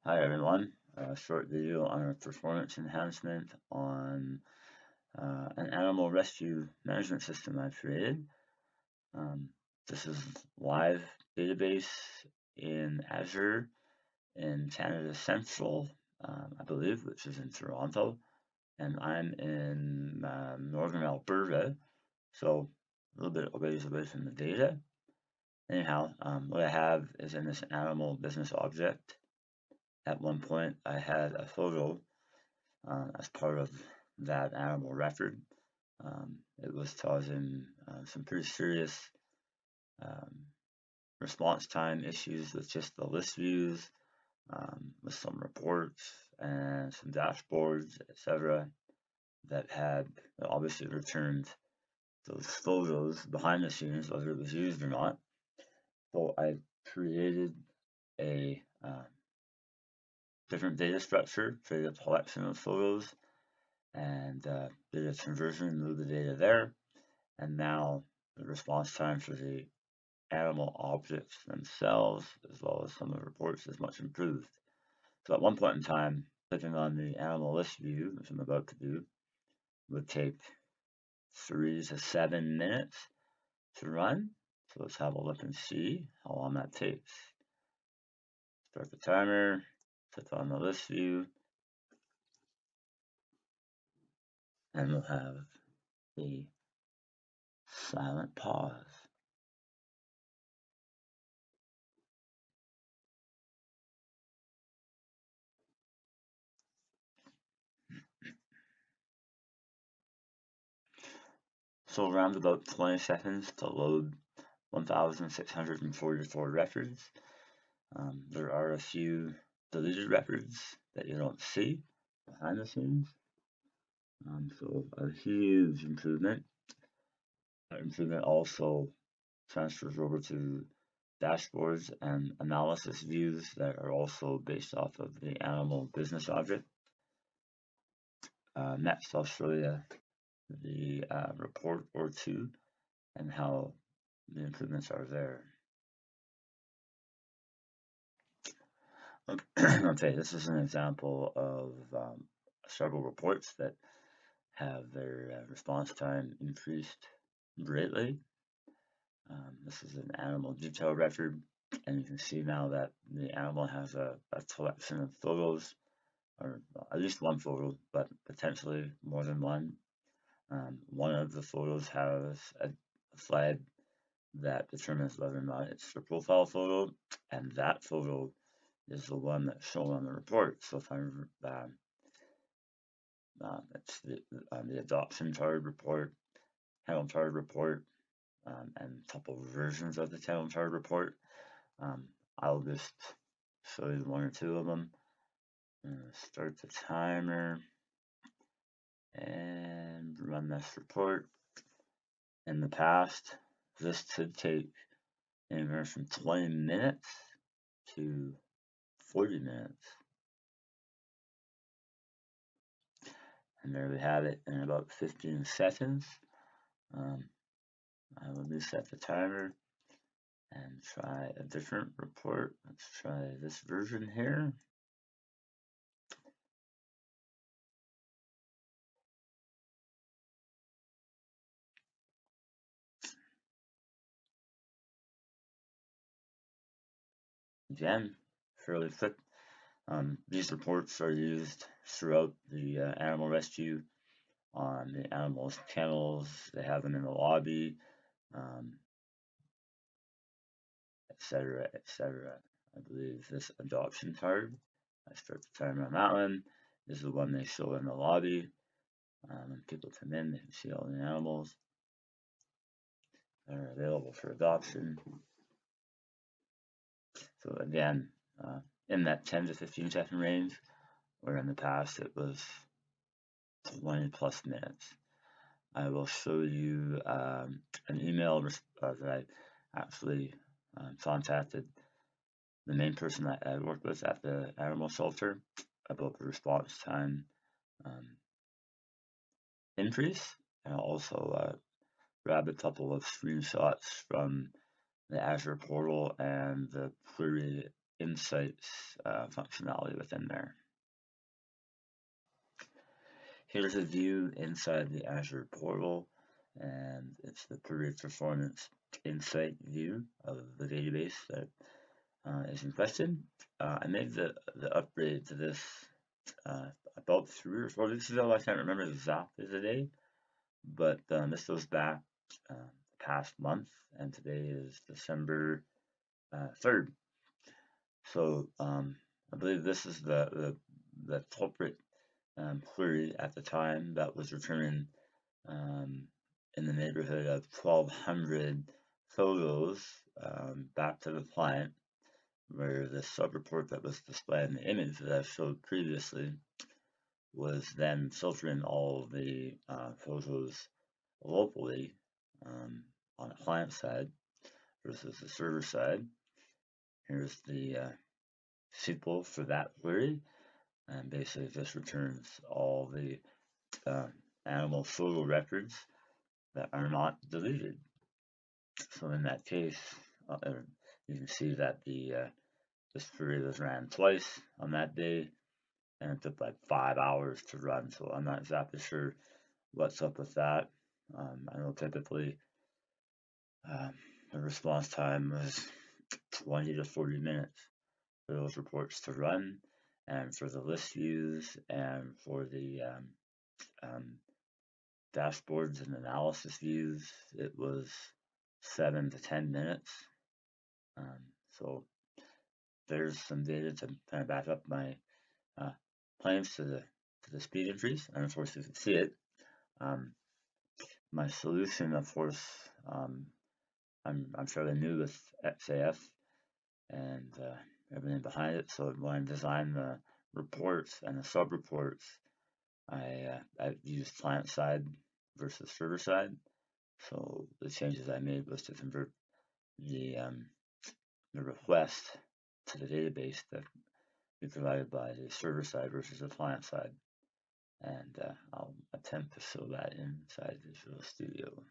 Hi everyone, a short video on a performance enhancement on an animal rescue management system I've created. Um, this is live database in Azure in Canada Central, I believe, which is in Toronto, and I'm in northern Alberta, so a little bit ways away from the data. Anyhow, what I have is in this animal business object. At one point, I had a photo as part of that animal record. It was causing some pretty serious um, response time issues with just the list views, with some reports and some dashboards, etc., that had obviously returned those photos behind the scenes, whether it was used or not. So I created a different data structure for the collection of photos and did a conversion, moved the data there, and now the response time for the animal objects themselves, as well as some of the reports, is much improved. So at one point in time, clicking on the animal list view, which I'm about to do, would take 3 to 7 minutes to run. So let's have a look and see how long that takes. Start the timer, click on the list view, and we'll have a silent pause. So around about 20 seconds to load 1,644 records. There are a few deleted records that you don't see behind the scenes. So a huge improvement. That improvement also transfers over to dashboards and analysis views that are also based off of the animal business object. Next, I'll show you the report or two and how the improvements are there. Okay, this is an example of several reports that have their response time increased greatly. This is an animal detail record, and you can see now that the animal has a collection of photos, or at least one photo, but potentially more than one. One of the photos has a flag that determines whether or not it's the profile photo, and that photo is the one that's shown on the report. So if I'm it's the adoption chart report, kennel chart report, and a couple of versions of the kennel chart report. I'll just show you one or two of them. Start the timer and run this report. In the past, this could take anywhere from 20 minutes to 40 minutes. And there we have it in about 15 seconds. I will reset the timer and try a different report. Let's try this version here. Again, fairly quick. These reports are used throughout the animal rescue on the animals' kennels. They have them in the lobby, etc., etc. I believe this adoption card, I start the timer on that one, is the one they show in the lobby. When people come in, they can see all the animals that are available for adoption. So again, in that 10 to 15 second range, where in the past it was 20 plus minutes. I will show you an email that I actually contacted the main person that I worked with at the animal shelter about the response time increase, and I'll also grab a couple of screenshots from the Azure portal and the query insights functionality within there. Here's a view inside the Azure portal, and it's the query performance insight view of the database that is in question. I made the upgrade to this about 3 or 4 weeks ago. I can't remember exactly the day, but this goes back the past month, and today is December 3rd. So I believe this is the culprit query at the time that was returning in the neighborhood of 1,200 photos back to the client, where the sub-report that was displaying the image that I showed previously was then filtering all the photos locally on the client side versus the server side. Here's the SQL for that query, and basically this returns all the animal photo records that are not deleted. So in that case, you can see that this query was ran twice on that day, and it took like 5 hours to run. So I'm not exactly sure what's up with that. I know typically the response time was 20 to 40 minutes for those reports to run, and for the list views and for the dashboards and analysis views, it was 7 to 10 minutes. So there's some data to kind of back up my claims to the speed increase, and of course you can see it. My solution, of course, I'm fairly new with XAF and everything behind it. So when I designed the reports and the sub-reports, I used client side versus server side. So the changes I made was to convert the request to the database that be provided by the server side versus the client side. And I'll attempt to show that inside Visual Studio.